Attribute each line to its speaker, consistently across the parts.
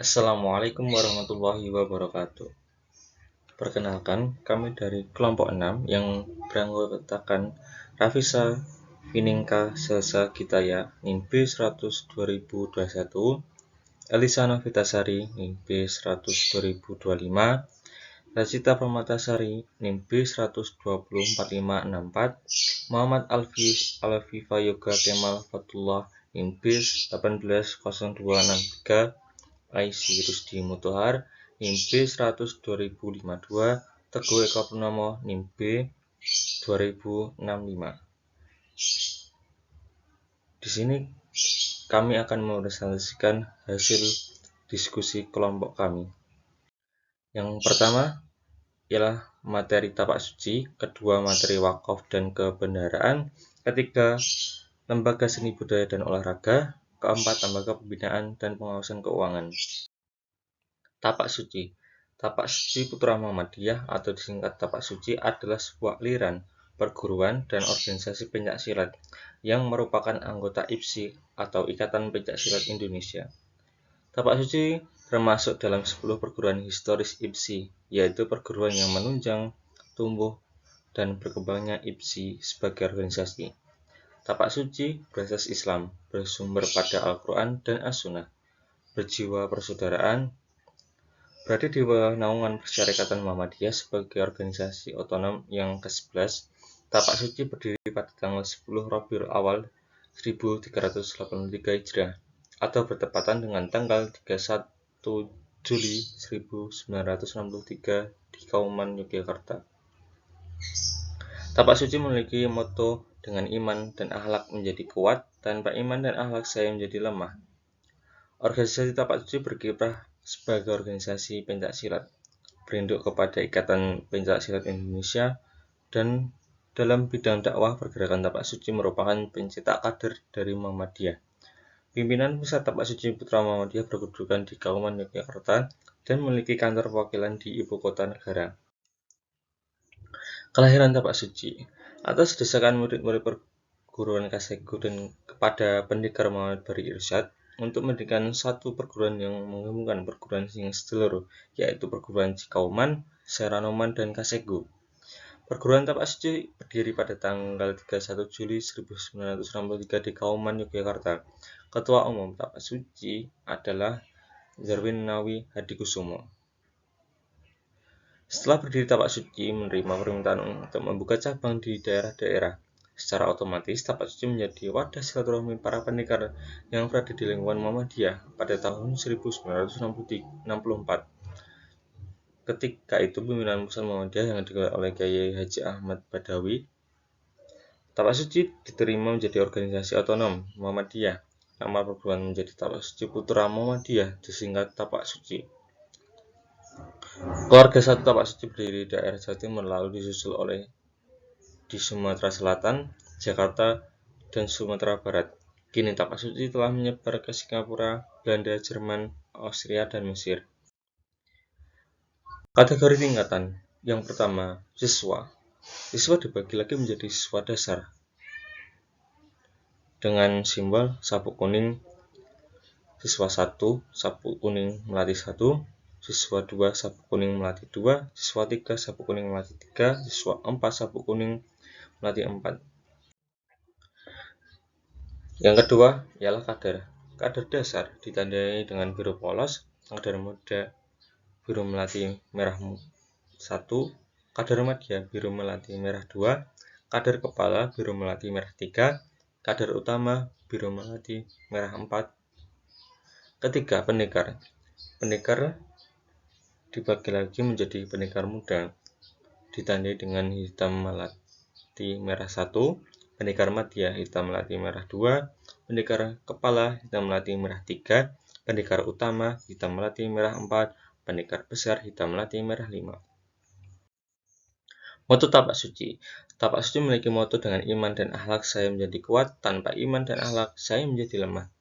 Speaker 1: Assalamualaikum warahmatullahi wabarakatuh. Perkenalkan, kami dari kelompok 6 yang beranggotakan Rafisa Viningka Selsa Gitaya NIM B100 2021, Elisa Novitasari NIM B100 2025, Racita Permatasari NIM B100 204.564, Muhammad Alfifa Yoga Kemal Fatullah NIM B180263, IC Rusdi Mutohar NIM B100 2052, Teguh Eko Purnomo NIM B 2065. Di sini kami akan mempresentasikan hasil diskusi kelompok kami. Yang pertama ialah materi tapak suci, kedua materi wakaf dan kebendaraan, ketiga lembaga seni budaya dan olahraga, keempat lembaga pembinaan dan pengawasan keuangan. Tapak suci. Tapak suci Putra Muhammadiyah atau disingkat Tapak Suci adalah sebuah aliran, perguruan, dan organisasi pencaksilat yang merupakan anggota IPSI atau Ikatan Pencaksilat Indonesia. Tapak Suci termasuk dalam 10 perguruan historis IPSI, yaitu perguruan yang menunjang, tumbuh, dan berkembangnya IPSI sebagai organisasi. Tapak Suci berasas Islam, bersumber pada Al-Quran dan As-Sunnah, berjiwa persaudaraan, berada di bawah naungan Persyarikatan Muhammadiyah sebagai organisasi otonom yang ke-11. Tapak Suci berdiri pada tanggal 10 Rabiul Awal 1383 Hijriah atau bertepatan dengan tanggal 31 Juli 1963 di Kauman, Yogyakarta. Tapak Suci memiliki moto dengan iman dan akhlak menjadi kuat, tanpa iman dan akhlak saya menjadi lemah. Organisasi Tapak Suci berkiprah sebagai organisasi pencaksilat, berinduk kepada Ikatan Pencaksilat Indonesia, dan dalam bidang dakwah pergerakan Tapak Suci merupakan pencetak kader dari Muhammadiyah. Pimpinan pusat Tapak Suci Putra Muhammadiyah berkedudukan di Kauman, Yogyakarta, dan memiliki kantor perwakilan di ibu kota negara. Kelahiran Tapak Suci. Atas desakan murid-murid perguruan Kasegu dan kepada Pendekar Muhammad Bari Irsyad untuk mendirikan satu perguruan yang menggabungkan perguruan yang sedulur, yaitu perguruan Cikauman, Seranoman, dan Kasegu. Perguruan Tapak Suci berdiri pada tanggal 31 Juli 1963 di Kauman, Yogyakarta. Ketua Umum Tapak Suci adalah Zarwin Nawi Hadikusumo. Setelah berdiri, Tapak Suci menerima permintaan untuk membuka cabang di daerah-daerah. Secara otomatis, Tapak Suci menjadi wadah silaturahmi para pendekar yang berada di lingkungan Muhammadiyah pada tahun 1964. Ketika itu, pimpinan pusat Muhammadiyah yang dikelola oleh Kiai Haji Ahmad Badawi, Tapak Suci diterima menjadi organisasi otonom Muhammadiyah. Nama perguruan menjadi Tapak Suci Putra Muhammadiyah, disingkat Tapak Suci. Keluarga satu Tapak Suci berdiri di daerah Jawa Timur, lalu disusul oleh di Sumatera Selatan, Jakarta, dan Sumatera Barat. Kini Tapak Suci telah menyebar ke Singapura, Belanda, Jerman, Austria, dan Mesir. Kategori tingkatan. Yang pertama, siswa. Siswa dibagi lagi menjadi siswa dasar dengan simbol sabuk kuning. Siswa 1, sabuk kuning melati 1, siswa 2, sabuk kuning melati 2, siswa 3, sabuk kuning melati 3, siswa 4, sabuk kuning melati 4. Yang kedua ialah kader. Kader dasar ditandai dengan biru polos, kader muda biru melati merah 1, kader madya biru melati merah 2, kader kepala biru melati merah 3, kader utama biru melati merah 4. Ketiga, pendekar. Pendekar dibagi lagi menjadi pendekar muda, ditandai dengan hitam melati merah 1, pendekar madya hitam melati merah 2, pendekar kepala hitam melati merah 3, pendekar utama hitam melati merah 4, pendekar besar hitam melati merah 5. Moto Tapak Suci. Tapak Suci memiliki moto dengan iman dan akhlak saya menjadi kuat, tanpa iman dan akhlak saya menjadi lemah.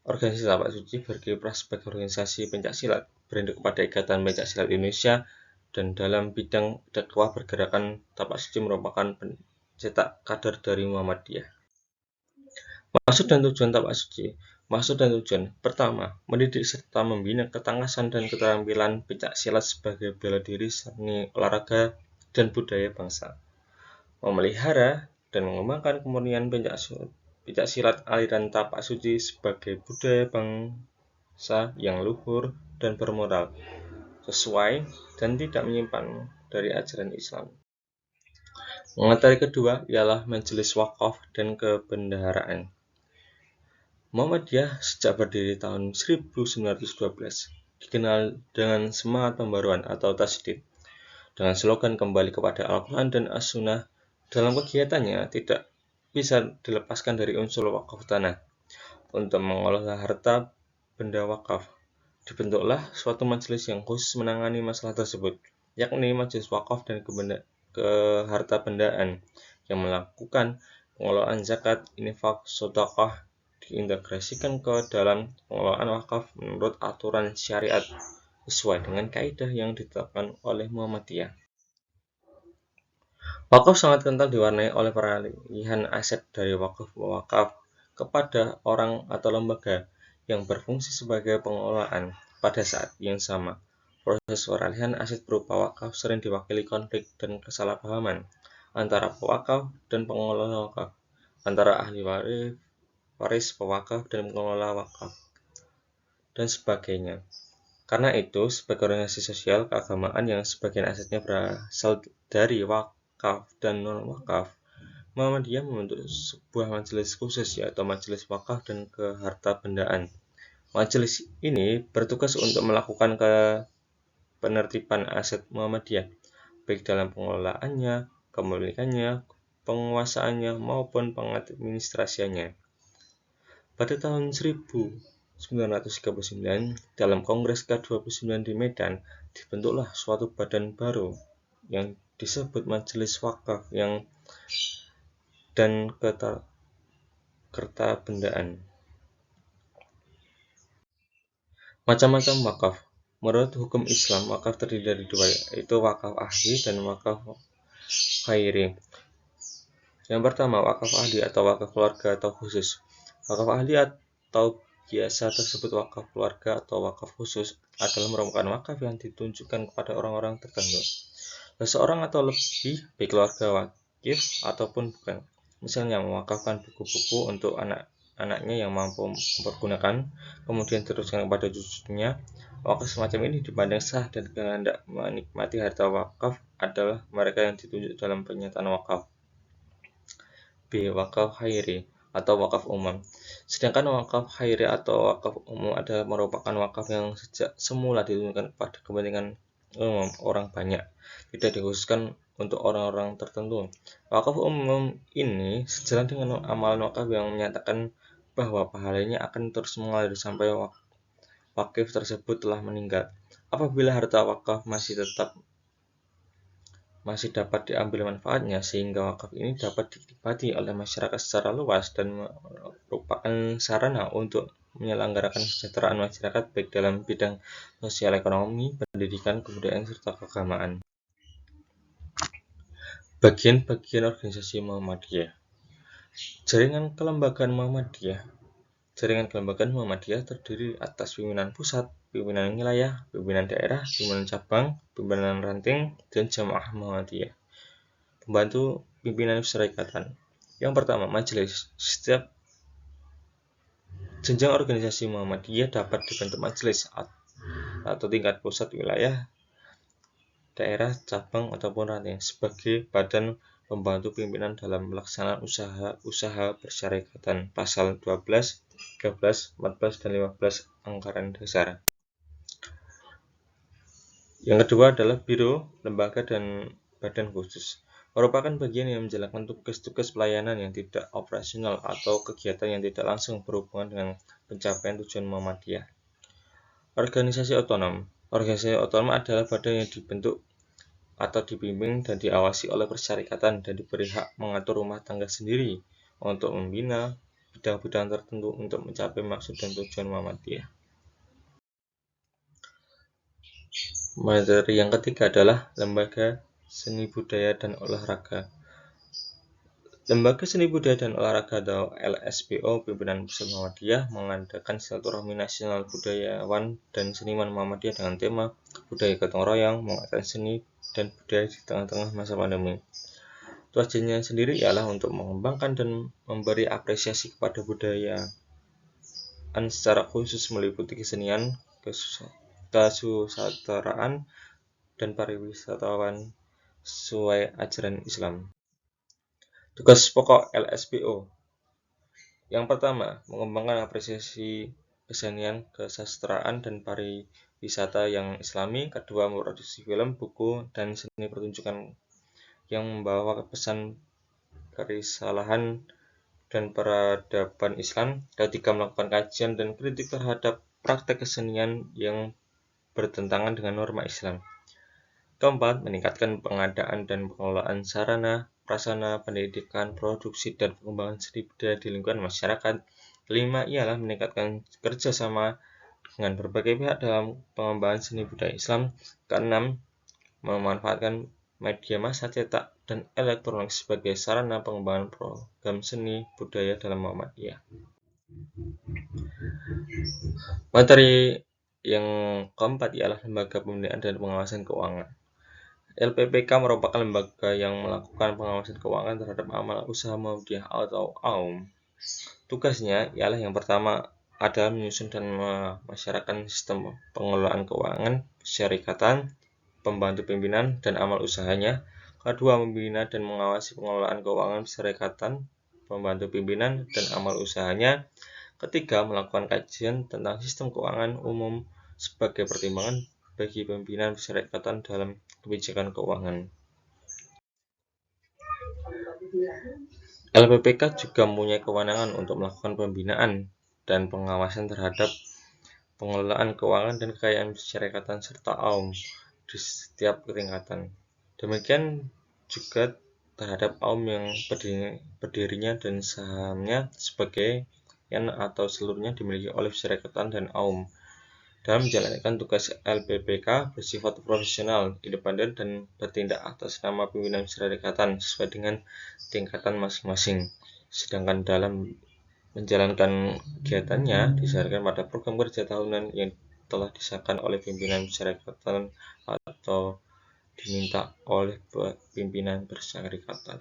Speaker 1: Organisasi Tapak Suci berkiprah sebagai organisasi pencaksilat, berinduk kepada Ikatan Pencaksilat Indonesia, dan dalam bidang dakwah pergerakan Tapak Suci merupakan pencetak kader dari Muhammadiyah. Maksud dan tujuan Tapak Suci. Maksud dan tujuan. Pertama, mendidik serta membina ketangkasan dan keterampilan pencaksilat sebagai bela diri, seni, olahraga, dan budaya bangsa. Memelihara dan mengembangkan kemurnian pencaksilat aliran tapak suci sebagai budaya bangsa yang luhur dan bermoral, sesuai dan tidak menyimpang dari ajaran Islam. Materi kedua ialah Majelis Wakaf dan Kebendaharaan. Muhammadiyah sejak berdiri tahun 1912 dikenal dengan semangat pembaruan atau tasydid, dengan slogan kembali kepada Al-Quran dan As-Sunnah. Dalam kegiatannya tidak bisa dilepaskan dari unsur wakaf tanah. Untuk mengelola harta benda wakaf, dibentuklah suatu majelis yang khusus menangani masalah tersebut, yakni Majelis Wakaf dan Keharta Bendaan, yang melakukan pengelolaan zakat, infak, sedekah, diintegrasikan ke dalam pengelolaan wakaf menurut aturan syariat sesuai dengan kaidah yang ditetapkan oleh Muhammadiyah. Wakaf sangat kental diwarnai oleh peralihan aset dari wakaf ke wakaf kepada orang atau lembaga yang berfungsi sebagai pengelolaan. Pada saat yang sama, proses peralihan aset berupa wakaf sering diwakili konflik dan kesalahpahaman antara pewakaf dan pengelola wakaf, antara ahli waris pewakaf dan pengelola wakaf, dan sebagainya. Karena itu, sebagai organisasi sosial keagamaan yang sebagian asetnya berasal dari wakaf dan non-wakaf, Muhammadiyah membentuk sebuah majelis khusus, yaitu Majelis Wakaf dan Keharta Bendaan. Majelis ini bertugas untuk melakukan penertiban aset Muhammadiyah, baik dalam pengelolaannya, kepemilikannya, penguasaannya, maupun pengadministrasiannya. Pada tahun 1939, dalam Kongres ke-29 di Medan, dibentuklah suatu badan baru yang disebut Majelis Wakaf dan Keharta Bendaan. Macam-macam wakaf. Menurut hukum Islam, wakaf terdiri dari dua, yaitu wakaf ahli dan wakaf khairi. Yang pertama, wakaf ahli atau wakaf keluarga atau khusus. Wakaf ahli atau biasa tersebut wakaf keluarga atau wakaf khusus adalah merupakan wakaf yang ditunjukkan kepada orang-orang tertentu, seseorang atau lebih, baik keluarga wakif ataupun bukan. Misalnya mewakafkan buku-buku untuk anak-anaknya yang mampu mempergunakan, kemudian teruskan kepada cucunya. Wakaf semacam ini dipandang sah dan kehendak menikmati harta wakaf adalah mereka yang ditunjuk dalam pernyataan wakaf. B. Wakaf khairi atau wakaf umum. Sedangkan wakaf khairi atau wakaf umum adalah merupakan wakaf yang sejak semula ditunjukkan kepada kepentingan umum orang banyak, tidak dikhususkan untuk orang-orang tertentu. Wakaf umum ini sejalan dengan amalan wakaf yang menyatakan bahwa pahalanya akan terus mengalir sampai wakif tersebut telah meninggal. Apabila harta wakaf masih dapat diambil manfaatnya, sehingga wakaf ini dapat dinikmati oleh masyarakat secara luas dan merupakan sarana untuk menyelenggarakan kesejahteraan masyarakat baik dalam bidang sosial, ekonomi, pendidikan, kebudayaan, serta keagamaan. Bagian-bagian organisasi Muhammadiyah. Jaringan kelembagaan Muhammadiyah. Jaringan kelembagaan Muhammadiyah terdiri atas pimpinan pusat, pimpinan wilayah, pimpinan daerah, pimpinan cabang, pimpinan ranting, dan jamaah Muhammadiyah. Pembantu pimpinan perserikatan. Yang pertama, majelis. Setiap jenjang organisasi Muhammadiyah dapat dibentuk majelis atau tingkat pusat, wilayah, daerah, cabang, ataupun ranting sebagai badan pembantu pimpinan dalam pelaksanaan usaha persyarikatan. Pasal 12, 13, 14, dan 15 Anggaran Dasar. Yang kedua adalah biro, lembaga, dan badan khusus. Merupakan bagian yang menjalankan tugas-tugas pelayanan yang tidak operasional atau kegiatan yang tidak langsung berhubungan dengan pencapaian tujuan Muhammadiyah. Organisasi otonom. Organisasi otonom adalah badan yang dibentuk atau dibimbing dan diawasi oleh persyarikatan dan diberi hak mengatur rumah tangga sendiri untuk membina bidang-bidang tertentu untuk mencapai maksud dan tujuan Muhammadiyah. Materi yang ketiga adalah lembaga seni budaya dan olahraga. Lembaga Seni Budaya dan Olahraga atau LSBO Pimpinan Pusat Muhammadiyah mengadakan silaturahmi nasional budayawan dan seniman Muhammadiyah dengan tema Budaya Gotong Royong, menguatkan seni dan budaya di tengah-tengah masa pandemi. Tujuannya sendiri ialah untuk mengembangkan dan memberi apresiasi kepada budaya secara khusus meliputi kesenian, kesusastraan, dan pariwisatawan sesuai ajaran Islam. Tugas pokok LSBO. Yang pertama, mengembangkan apresiasi kesenian, kesastraan, dan pariwisata yang Islami. Kedua, memproduksi film, buku, dan seni pertunjukan yang membawa pesan kerisalahan dan peradaban Islam. Ketiga, melakukan kajian dan kritik terhadap praktek kesenian yang bertentangan dengan norma Islam. Keempat, meningkatkan pengadaan dan pengelolaan sarana, prasarana, pendidikan, produksi, dan pengembangan seni budaya di lingkungan masyarakat. Kelima, ialah meningkatkan kerjasama dengan berbagai pihak dalam pengembangan seni budaya Islam. Keenam, memanfaatkan media massa cetak dan elektronik sebagai sarana pengembangan program seni budaya dalam Muhammadiyah. Materi yang keempat ialah lembaga pembinaan dan pengawasan keuangan. LPPK merupakan lembaga yang melakukan pengawasan keuangan terhadap amal usaha Muhammadiyah atau AUM. Tugasnya ialah yang pertama adalah menyusun dan memasyarakatkan sistem pengelolaan keuangan syarikatan, pembantu pimpinan dan amal usahanya. Kedua, membina dan mengawasi pengelolaan keuangan syarikatan, pembantu pimpinan dan amal usahanya. Ketiga, melakukan kajian tentang sistem keuangan umum sebagai pertimbangan bagi pimpinan syarikatan dalam kebijakan keuangan. LPPK juga mempunyai kewenangan untuk melakukan pembinaan dan pengawasan terhadap pengelolaan keuangan dan kekayaan syarikatan serta AUM di setiap tingkatan. Demikian juga terhadap AUM yang berdirinya dan sahamnya sebagian atau seluruhnya dimiliki oleh syarikatan dan AUM. Dalam menjalankan tugas LPPK bersifat profesional, independen, dan bertindak atas nama pimpinan syarikatan sesuai dengan tingkatan masing-masing. Sedangkan dalam menjalankan kegiatannya disyaratkan pada program kerja tahunan yang telah disahkan oleh pimpinan syarikatan atau diminta oleh pimpinan persyarikatan.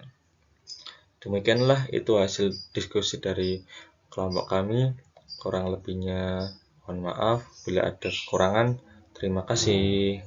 Speaker 1: Demikianlah itu hasil diskusi dari kelompok kami. Kurang lebihnya mohon maaf bila ada kekurangan. Terima kasih.